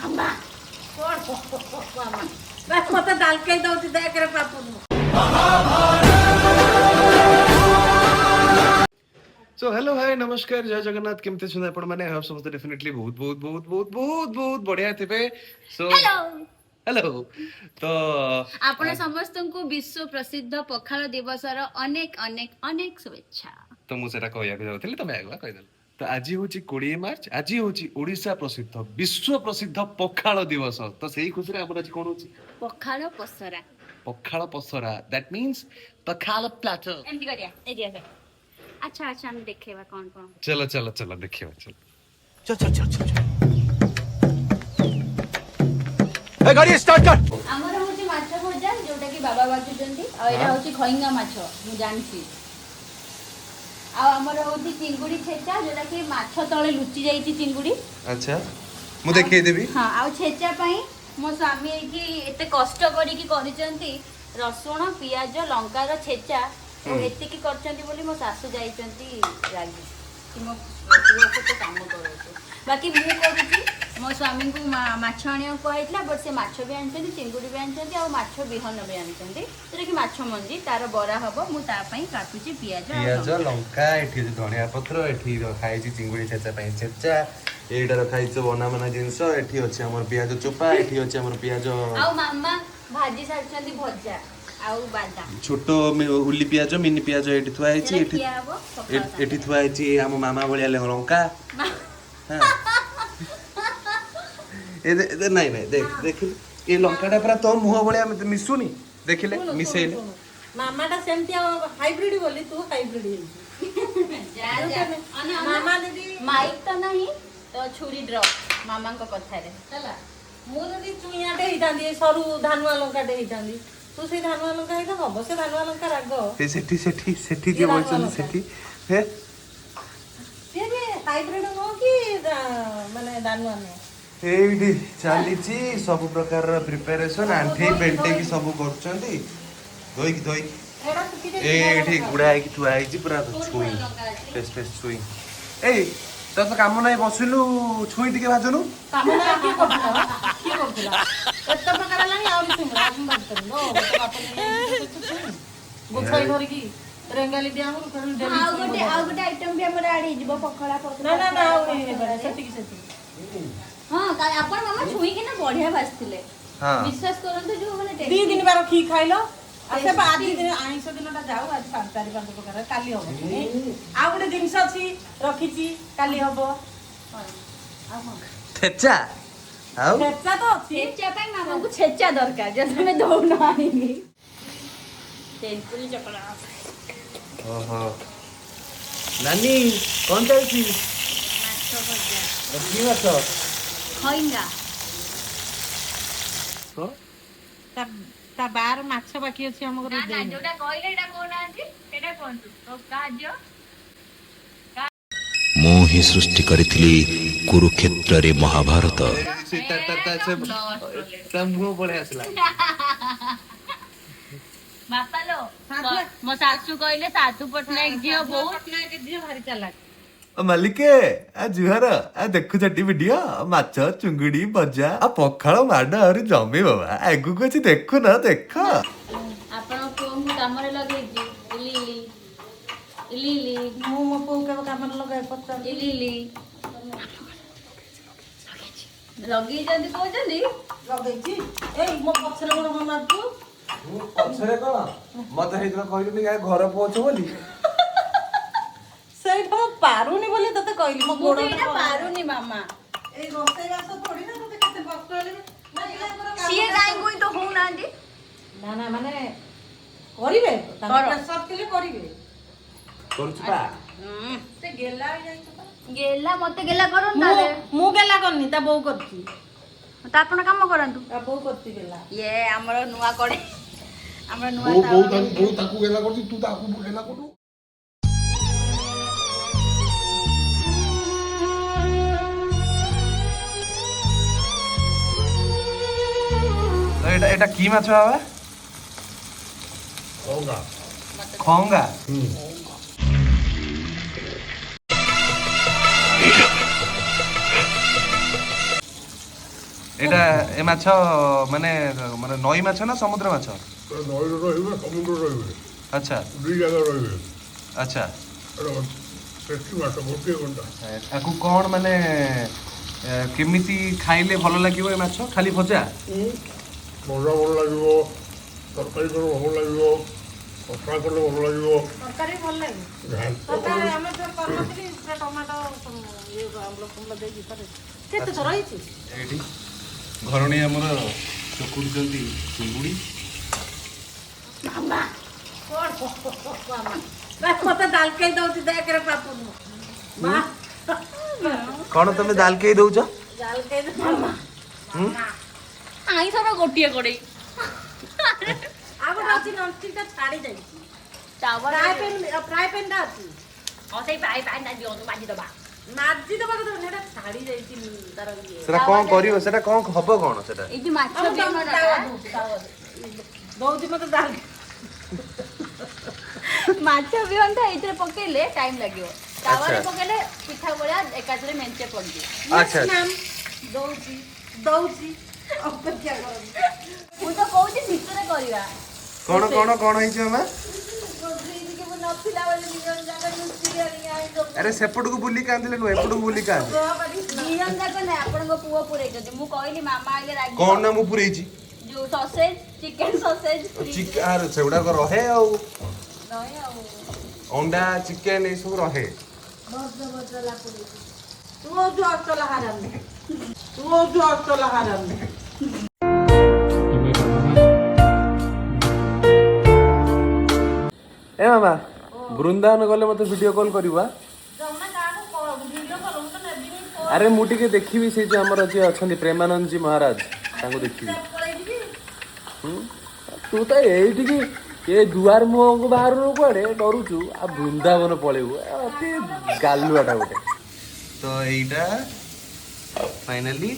मामा कौन मामा बस मत डाल के दो दे करे पापू सो हेलो हाय नमस्कार जय जगन्नाथ केमते सुना आपण माने हम समस्त डेफिनेटली बहुत बहुत बहुत बहुत बहुत बहुत बढ़िया थिबे सो हेलो हेलो तो आपण समस्तଙ୍କୁ विश्व प्रसिद्ध पखाल दिवसर अनेक अनेक अनेक शुभेच्छा। तो मु सेटा कहया जाउथली तमे आगवा कहि देल तो आज होची 20 मार्च आज होची ओडिसा प्रसिद्ध विश्व प्रसिद्ध पखाल दिवस तो सेही खुशी रे आपण आज कोन होची पखाल पसरा दैट मींस पखाल प्लैटर एमती करिया ए दिया से अच्छा अच्छा हम देखेबा कोन कोन चलो चलो चलो देखियो चलो चल चल चल चल ए गाड़ी स्टार्ट कर हमर होची माछ भजा जोटा कि बाबा बाजुचंती आ एरा होची खइंगा माछ मु जानसी आ हमर होची चिंगुडी छेचा जोटा कि माछ तळे लुचि जाईची चिंगुडी अच्छा मु देखिए देबी हां आ छेचा पई मो स्वामी की एते कष्ट करी की करिसंती रसुण पियाज लंका रो छेचा एति की करचंती बोली मो सासू जाईचंती रागी कि मो पुओ को तो काम करो बाकी मु करूची मो स्वामी को माछ आनिया कहैतला बट से माछ भी आनचंती चिंगुडी भी आनचंती आ माछ बिहन भी आनचंती जेटा कि माछ मंजी तार बरा हबो मु ता पई काटुची पियाज लंका एठी धनिया पत्र एठी खाइची चिंगुडी छेचा पई छेचा एटा रखाइछ बना बना जिंस एठी अछि हमर पियाज चोपा एठी अछि हमर पियाज आ मामा भाजी सारचंती भजा आउ बादाम छोटो उल्ली पियाज मिनी पियाज एठी थुआ आइछि एठी थुआ आइछि हम मामा भलिया लंका हां ए नहीं नहीं देख देख ए लंकाटा पूरा तो मुह भलिया मिसुनी देखिले मिसेले मामाटा सेमती हाइब्रिड बोली तू हाइब्रिड मामा दीदी माइक तो नहीं तो छुरी ड्रॉप मामा को कथा रे चला मु दीदी चुइयाटे हितांदी सरू धानुआ लंकाटे हितांदी तू से धानुआ लंका हिता हबो से धानुआ लंका राग ए सेठी के बोलछन सेठी हे ये भी हाइब्रिड नो कि माने धानुआ नो एठी चालीची सब प्रकार प्रिपरेशन आंठी बेंटे की सब करछंती दोई एडा सुकी एठी गुडा है कि तू आई जी पूरा छुई फेस छुई ए तो काम नाही बसिलु छुई टिके भाजनु काम ना की करथला एत प्रकार लानी आ सिंगला हम बात कर नो गोछाई धरि की रेंगाली दिया हम कर डेली आ गोटे आइटम भी हमर आडी जीव पखळा ना ना ना सेठी हां का आपण मामा छुई के ना बढ़िया बासथिले हां विश्वास करंतु जो माने 2 दिन बार खी खाइलो अच्छा आज दिन आइंस दिनटा जाऊ आज 4-5 प्रकार काली हो आ गोटे जिंस अछि रखिची काली हबो थेचा आउ छेचा तो अछि छेचा पे मामा को छेचा दरकार जे तमे दौ न आनिनी तेलपुरी चकला ओहो नानी कोन चाइछी माछ भजा की माछ खइंगा तो ता बार माछ बाकी अछि हम ना ना जोटा कहले एटा कोन आंटी एटा कोनतु तो काजो ମୁଁ ହିଁ ସୃଷ୍ଟି କରିଥିଲି କୁରୁକ୍ଷେତ୍ରରେ ମହାଭାରତ मुंह पड़े आसला बापा लो मो सासू कहले साधु पटनायक जियो बहुत झियो भारी चालाक मालिके आ जुहार आ देखु छटी वीडियो माछ चुंगुडी भजा आ पखाଳ माड आरी जमी बाबा आगु को छी देखु ना देख आपण को मु कामरे लगेजी इली इली मु मो पौ के काम लगाय पत्ता इली लगी जंदी को जंदी लगैची ए मो पछरे कोन हम मारतू पछरे कोन मते हेदिन कहलु नि घर पहुंच बोली ସେଇଟା ମୁଁ ପାରୁନି ବୋଲି ତତେ କହିଲି ମୋ ଗୋଡ ଏଟା ପାରୁନି ମାମା ଏଇ ରୋଷେଇ ବାସ ଥୋଡି ନା ତତେ କେତେ କଷ୍ଟ ହେଲେ ନା ଇଲା ଆମର ସିଏ କାଇଁ କୋଇ ତ ହଉ ନାନ୍ତି ନା ନା ମାନେ କରିବେ ତାଙ୍କ ପ୍ରେସର ଥିଲେ କରିବେ କରୁଛୁ ପା ସେ ଗେଲା ହେଇ ଯାଇଛ ତ गेला मते गेला करन ताले ମୁଁ ଗେଲା କରିନି ତା ବୋଉ କରିଛି त आपण काम करंतु ତା ବୋଉ କରିଛି ଗେଲା ये हमर नुवा कड़े हमर नुवा ताकू गेला करती तू ताकू गेला करू এটা কি মাছ বাবা होगा খঙ্গা ଏଇଟା ଏ ମାଛ ମାନେ ମାନେ ନଈ ମାଛ ନା ସମୁଦ୍ର ମାଛ? ନଈରେ ରହିବେ ସମୁଦ୍ର ରହିବେ ଆଚ୍ଛା ଦୁଇ ଜାଗା ରହିବେ ଆଚ୍ଛା। ସେଠି ମାସ ଗୋଟିଏ ଘଣ୍ଟା ଆକୁ କ'ଣ ମାନେ କେମିତି ଖାଇଲେ ଭଲ ଲାଗିବ ଏ ମାଛ? ଖାଲି ଭଜା? ଭଜା ଭଲ ଲାଗିବ, ତରକାରୀ କଲେ ଭଲ ଲାଗିବ, କଷା କଲେ ଭଲ ଲାଗିବ। ତରକାରୀ ଭଲ ଲାଗେ। ଘାଣ୍ଟ ତରକାରୀ କଲେ ଆମେ ଯୋଉ କରିନଥିଲି ପୁରା ଟମାଟୋ ଇଏ ଆମ୍ବୁଲ ଫାମ୍ବୁଲ ଦେଇକି କରେ। କେତେ ଥର ହେଇଛି? ଏଇଠି ଘରଣୀ ଆମର ଚକୁଡୁଛନ୍ତି ଚିଙ୍ଗୁଡ଼ି। ମାମା ମତେ ଡାଲକେଇ ଦଉଛି ଦେଖରେ ପାପୁନ ମା କ'ଣ ତମେ ଦାଲକେଇ ଦଉଛ? ଡାଲକେଇ ମାମା ଆଇଁଷର ଗୋଟିଏ କଡ଼େଇ ଆଉ ଗୋଟେ ଅଛି ନନଷ୍ଟିକଟା ଛାଡ଼ି ଯାଇଛି। ତାପରେ ଫ୍ରାଏ ପ୍ୟାନ୍ଟା ଅଛି ସେଇ ପାଇ ପାଇନା ଦିଅନ୍ତୁ ମାଜିଦବା। ମାଜି ଦେବା କଥା ସେଇଟା ଛାଡ଼ି ଯାଇଛି ତାର ଇଏ ସେଟା କ'ଣ କରିବ? ସେଟା କ'ଣ ହବ କ'ଣ ସେଟା? ଏଇ ଯୋଉ ମାଛ ବେସନଟା ଦଉଛି ମତେ ଡାଲ ମାଛ ବିହନଟା ଏଇଥିରେ ପକେଇଲେ ଟାଇମ୍ ଲାଗିବ। ତାୱାରେ ଆଚ୍ଛା। ପକେଇଲେ ପିଠା ଭଳିଆ ଏକାଥରେ ମେଞ୍ଚେ ପଡ଼ିଯିବ। ଆଚ୍ଛା ଦଉଛି ଦଉଛି ଅପେକ୍ଷା କରନ୍ତୁ। ମୁଁ ତ କହୁଛି ଭିତରେ କରିବା। କ'ଣ କ'ଣ କ'ଣ ହେଇଛି ମାମା? ନଥିଲା ବୋଲି ନିଜ ଯାକ ଲୁଚି ଆରେ ସେପଟକୁ ବୁଲିକି ଆଣିଥିଲେ ନୁହେଁ, ଏପଟକୁ ବୁଲିକି ଆଣିଲେ। ଦି ଜଣ ଯାକ ନାହିଁ, ଆପଣଙ୍କ ପୁଅ ପୁରେଇଛନ୍ତି। ମୁଁ କହିଲି ମାମା ଆଗେ ରାଗିବ। କ'ଣ ନା ମୁଁ ପୁରେଇଛି? ଯୋଉ ସସେଜ ଚିକେନ ସସେଜ ଆରେ ସେଗୁଡାକ ରହେ ଆଉ ରହେ ଆଉ ଅଣ୍ଡା ଚିକେନ ଏସବୁ ରହେ। ତୁ ହଉଛୁ ଅଷ୍ଟଲା ହାରାମି ତୁ ହଉଛୁ ଅଷ୍ଟଲା ହାରାମି। ଏ ମାମା ବୃନ୍ଦାବନ ଗଲେ ମତେ ଭିଡିଓ କଲ୍ କରିବ। ଆରେ ମୁଁ ଟିକେ ଦେଖିବି ସେଇ ଯୋଉ ଆମର ଯିଏ ଅଛନ୍ତି ପ୍ରେମାନନ୍ଦ ଜୀ ମହାରାଜ ତାଙ୍କୁ ଦେଖିବି। ତୁ ତ ଏଇଠିକି ଏ ଦୁଆର ମୁହଁକୁ ବାହାରୁ କୁଆଡେ ଡରୁଛୁ ଆଉ ବୃନ୍ଦାବନ ପଳେଇବୁ ଅତି ଗାଲୁଆଟା ଗୋଟେ। ତ ଏଇଟା ଫାଇନାଲି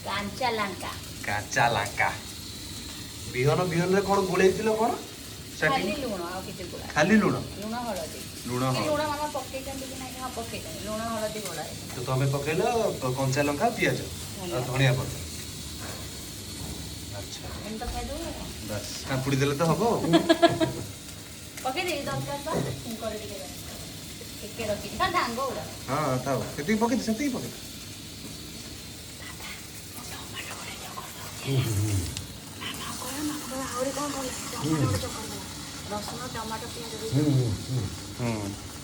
କାଞ୍ଚା ଲଙ୍କା କାଞ୍ଚା ଲଙ୍କା ବିହନ ବିହନରେ କ'ଣ ଗୋଳେଇଥିଲ କ'ଣ? ଖାଲି ଲୁଣ ଆଉ କିଛି ଗୁଳା ଖାଲି ଲୁଣ ଲୁଣ ହଳଦୀ ଲୁଣ ଲୁଣ ମାମା ପକେଇଛନ୍ତି କି ନାହିଁ? ହଁ ପକେଇଛନ୍ତି ଲୁଣ ହଳଦୀ ଗୋଳା ହେଇଛି। ତ ତମେ ପକେଇଲ କଞ୍ଚା ଲଙ୍କା ପିଆଜ ଆଉ ଧଣିଆ ପତ୍ର। ଆଚ୍ଛା ଏମିତି ତ ଖାଇଦେବୁ ଆଉ କ'ଣ? ବାସ୍ କାପୁଡ଼ି ଦେଲେ ତ ହବ ଆଉ। ପକେଇଦେବି ଦରକାର ତ ଛୁଙ୍କରେ ଟିକେ ରଖିଛି ଖାଲି ଡାଙ୍ଗ ଗୁଡ଼ା। ହଁ ଥାଉ ସେତିକି ପକେଇ ସେତିକି ପକେଇ। ଆହୁରି କ'ଣ କଲେ ରସୁଣ ଟମାଟୋ ପିଆଜ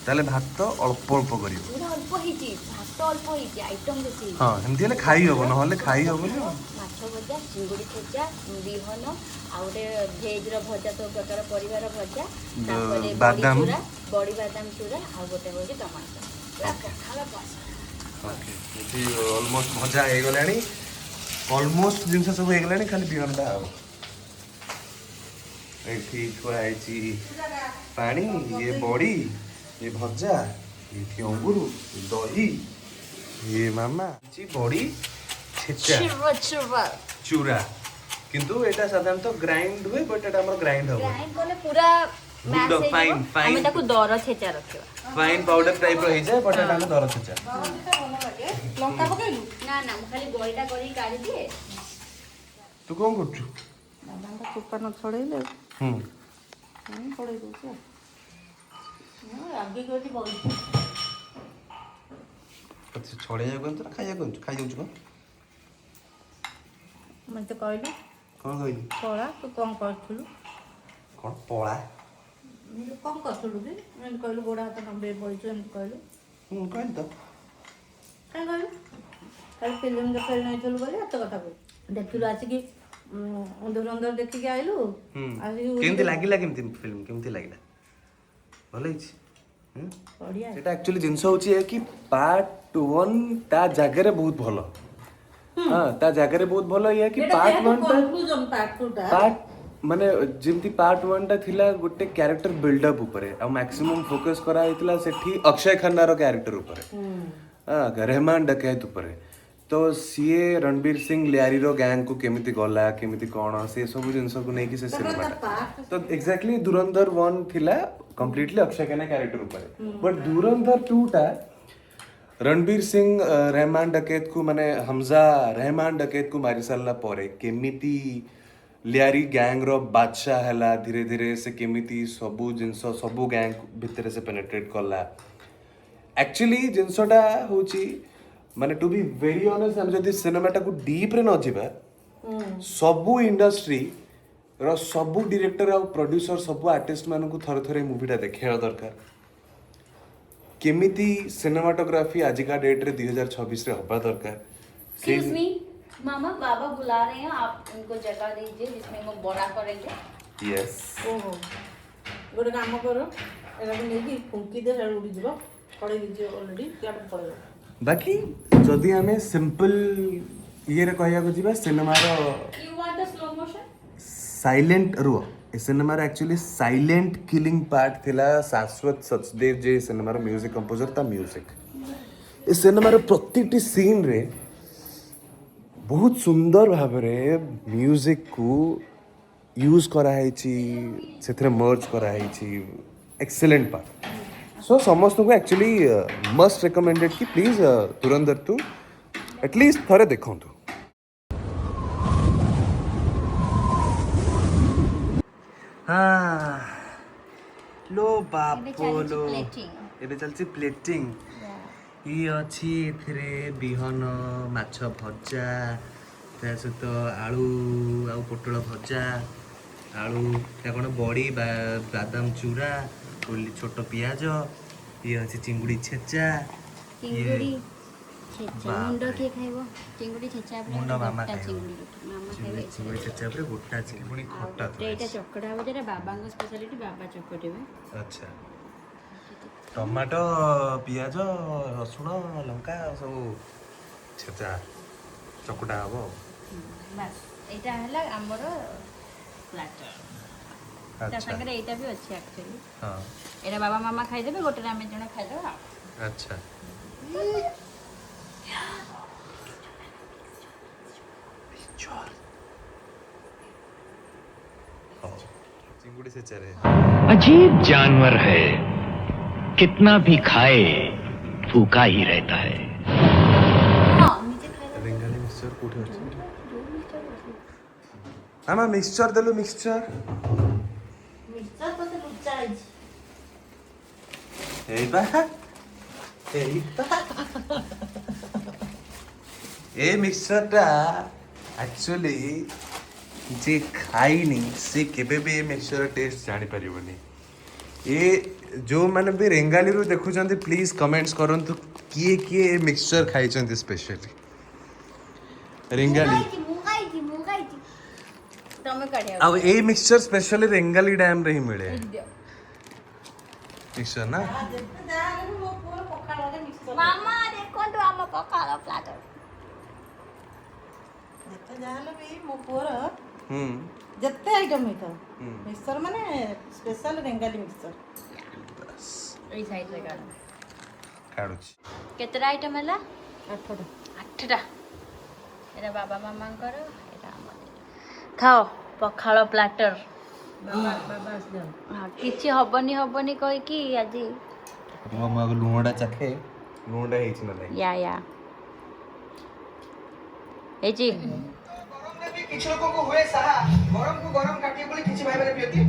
ତାହେଲେ ଭାତ ଅଳ୍ପ ଅଳ୍ପ କରିବ। ପୁରା ଅଳ୍ପ ହେଇଛି, ଭାତ ଅଳ୍ପ ହେଇଛି, ଆଇଟମ୍ ବେଶୀ ହେଇଛି। ହଁ ଏମିତି ହେଲେ ଖାଇ ହବ, ନହେଲେ ଖାଇ ହବନି। ମାଛ ଭଜା, ଚିଙ୍ଗୁଡ଼ି ଭଜା, ବିହନ, ଆଉ ଗୋଟେ ଭେଜର ଭଜା, ସବୁ ପ୍ରକାର ପରିବାର ଭଜା, ତାପରେ ବାଦାମ। ବଡ଼ି ବାଦାମ ଚୁରା, ଆଉ ଗୋଟେ ହେଉଛି ଟମାଟୋ। ପୁରା ପଖାଳ କଷା। ଅଲମୋଷ୍ଟ ଭଜା ହେଇଗଲାଣି, ଅଲମୋଷ୍ଟ ଜିନିଷ ସବୁ ହେଇଗଲାଣି, ଖାଲି ବିହନଟା ଆଉ। ଏଠି ଥୁଆ ହେଇଛି ପାଣି, ଇଏ ବଡ଼ି, ଇଏ ଭଜା, ଏଠି ଅଙ୍ଗୁର, ଦହି, ଇଏ ମାମା ବଡ଼ି ଛେଚା ଚୁରା। କିନ୍ତୁ ଏଇଟା ସାଧାରଣତଃ ଗ୍ରାଇଣ୍ଡ ହୁଏ, ବଟ୍ ଏଟା ଆମର ଗ୍ରାଇଣ୍ଡ ହବ। ଗ୍ରାଇଣ୍ଡ କଲେ ପୁରା ମ୍ୟାସ୍ ହେଇଯିବ। ଆମେ ତାକୁ ଦର ଛେଚା ରଖିବା। ଫାଇନ୍ ପାଉଡର ଟାଇପର ହେଇଯାଏ, ବଟ୍ ଏଟା ଆମେ ଦର ଛେଚା। ଲଙ୍କା ପକେଇଲୁ? ନା ନା ମୁଁ ଖାଲି ବଡ଼ିଟା କରିକି କାଢ଼ିଦିଏ। ତୁ କ'ଣ କରୁଛୁ? ବାଦାମଟା ଚୋପା ନ ଛଡ଼େଇଲେ ଛଡ଼େଇ ଦଉଛି ଆଉ ରାଗିକି ଏଠି ବଇଛି। ଛଡ଼େଇବାକୁ ଆଣିଛୁ ନା ଖାଇବାକୁ ଆଣିଛୁ? ଖାଇଯାଉଛୁ କ'ଣ? ମତେ କହିଲୁ କ'ଣ କହିଲି? ପଳା ତୁ କ'ଣ କରୁଥିଲୁ? କ'ଣ ପଳା? କ'ଣ କରୁଥିଲୁ କି? ଏମିତି କହିଲୁ ଗୋଡ଼ ହାତ ନମ୍ବେଇ ପଡ଼ିଛୁ ଏମିତି କହିଲୁ? କହିଲି ତ। କାଇଁ କହିଲୁ? ଖାଲି ଫିଲ୍ମ ଦେଖେଇ ନେଇଥିଲୁ ବୋଲି ଏତେ କଥା କହିଲୁ। ଦେଖିଲୁ ଆସିକି ଧୁରନ୍ଧର ଦେଖିକି ଆଇଲୁ। କେମିତି ଲାଗିଲା? ଫିଲ୍ମ କେମିତି ଲାଗିଲା? ଭଲ ହେଇଛି। ବଢ଼ିଆ। ସେଟା ଆକ୍ଚୁଆଲି ଜିନିଷ ହଉଛି କି ପାର୍ଟ 1 ତା ଜାଗାରେ ବହୁତ ଭଲ। ହଁ ତା ଜାଗାରେ ବହୁତ ଭଲ ଇଏ କି ପାର୍ଟ 1 ଟା ମାନେ ଯେମିତି ପାର୍ଟ 1 ଟା ଥିଲା ଗୋଟେ କ୍ୟାରେକ୍ଟର ବିଲ୍ଡଅପ୍ ଉପରେ, ଆଉ ମ୍ୟାକ୍ସିମମ୍ ଫୋକସ୍ କରାହେଇଥିଲା ସେଠି ଅକ୍ଷୟ ଖନ୍ନାର କ୍ୟାରେକ୍ଟର ଉପରେ, ରେହମାନ ଡକାୟତ ଉପରେ। ତ तो सीए रणबीर सिंह लियारी रो गैंग को केमिति गला केमिति कौन से सब जिनस को नहीं कि से सिनेमा तो एग्जैक्टली धुरंधर 1 थिला कंप्लीटली अक्षय खन्ना कैरेक्टर ऊपर बट धुरंधर 2 टा रणबीर सिंह रहमान डकैत को माने हमजा रहमान डकैत को मारी सारला परे केमिति लियारी गैंग रो बादशाह हला धीरे धीरे से केमिति सबु जिनस सबु गैंग भितर से पेनिट्रेट करला एक्चुअली जिनसटा होची माने टू बी वेरी ऑनेस्ट हम जदी सिनेमाटा को डीप रे न जिबा सबु इंडस्ट्री रो सबु डायरेक्टर और प्रोड्यूसर सबु आर्टिस्ट मान को थरे थरे मूवीटा देखिया दरकार केमिति सिनेमाटोग्राफी आजिका डेट रे 2026 रे होबा दरकार एक्सक्यूज मी मामा बाबा बुला रहे हैं आप उनको जगह दीजिए जिसमें वो बड़ा करेंगे यस ओहो गोटे काम करो एटा को नेकी फुंकी दे साड उड़ी जीव पड़े दीजिए ऑलरेडी क्या पड़ेगा बाकी जदि हमें सिंपल ये रे कहया को जीवा सिनेमा रो you want the slow motion silent रो ए सिनेमा रो एक्चुअली साइलेंट किलिंग पार्ट थिला शाश्वत सचदेव जे सिनेमा रो म्यूजिक कंपोजर ता म्यूजिक ए सिनेमा रो प्रतिटी सीन रे बहुत सुंदर भाव रे म्यूजिक को यूज करा हैची सेथरे मर्ज करा हैची एक्सीलेंट पार्ट सो समस्त को एक्चुअली मस्ट रिकमेंडेड कि प्लीज धुरंधर 2 एटलीस्ट थरे देखंतु हाँ लो बापो लो एबे चलची प्लेटिंग ये अच्छी एथिरे बिहन माछ भजा ता सहित आलू आ पोटल भजा आलू ता कौन बड़ी बादाम चूरा छोट पियाज ये अच्छी चिंगुड़ी छेचा चिंगुड़ी छेचा मुंडो के खाइबो चिंगुड़ी छेचा आपले मुंडो मामा खाइबो। मामा खाइबे चिंगुड़ी छेचा पर गोटा चिंगुड़ी खट्टा तो एटा चकड़ा हो जेरा बाबांग स्पेशलिटी बाबा चकटेबे अच्छा टमाटो पियाज रसुण लंका सब छेचा चकुटा हबो बस एटा हला हमर प्लाटर ता अच्छा संगे एटा भी अच्छे एक्चुअली हाँ एरा बाबा मामा खाइ देबे गोटे आमे जण खाइ देबा अच्छा चिंगुड़ी से चरे अजीब जानवर है कितना भी खाए भूखा ही रहता है हां नीचे खाइ देबे बेंगाली मिक्सचर कोठे अछि आमा मिक्सचर देलो मिक्सचर मिक्सचर तो लुच्चा है एबा ए मिक्सचरटा एक्चुअली जे खाइनी से केबे भी ए मिक्सचर टेस्ट जानी परिबनी ए जो माने भी रेंगाली रो देखुचंती प्लीज कमेंट्स करंतु किए किए ए मिक्सचर खाइचंती स्पेशली रेंगाली तमे काढिया अब a mixture specially Rengali dam रे ही मिले मिक्सचर ना जेते जाले मो पूरा पखाड़ वाले मिक्सचर मामा देखंतु हम पकालो प्लाटर जेते जाले भी मो पूरा जेते आइटम है तो मिक्सचर माने स्पेशल बेंगाली मिक्सचर एई साइड रे काढ काढुची केतरा आइटम हला 8टा 8टा एरा बाबा मामांकर एरा हमर खाओ पखालो प्लाटर बाबा बाबा आस जाओ हाँ किछि हबनी कहि कि आज मामा को लुणडा चखे लुणडा हेछि ना नाही या एजी କିଛି ଲୋକଙ୍କୁ ହୁଏ ସାହା ଗରମକୁ ଗରମ କାଟିଏ ବୋଲି କିଛି ଭାଇମାନେ ପିଅନ୍ତି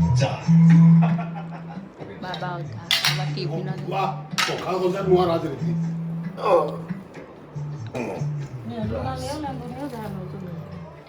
बाबा होता बाबा टीवी न वाह पखाल भजा नुआ राजनीति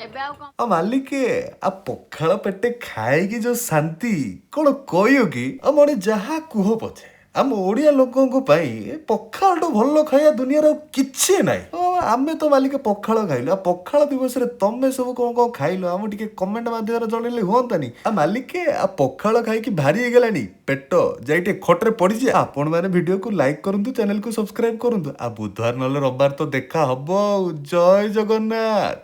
एबे आउ कोन आ मालिके आ पखाଳ पेटे खाएगी जो शांति कौन कहयो कि आम जहा कुह पछे आम ओडिया लोकंको पाई पखाळटू भल खाइया दुनियार किछि नाही आमे तो मालिके पखाळ खाइलु आ पखाळ दिवस रे तमे सब कोन खाइलु आम टिके कमेंट माध्यम जणेले होंतानी आ मालिके आ पखाळ खाइ कि भारी गेलानी पेट जाइटे खटरे पड़ी जे आपण माने वीडियो को लाइक करंतु चैनल को सब्सक्राइब करंतु आ बुधवार नले रविवार तो देखा हबो जय जगन्नाथ।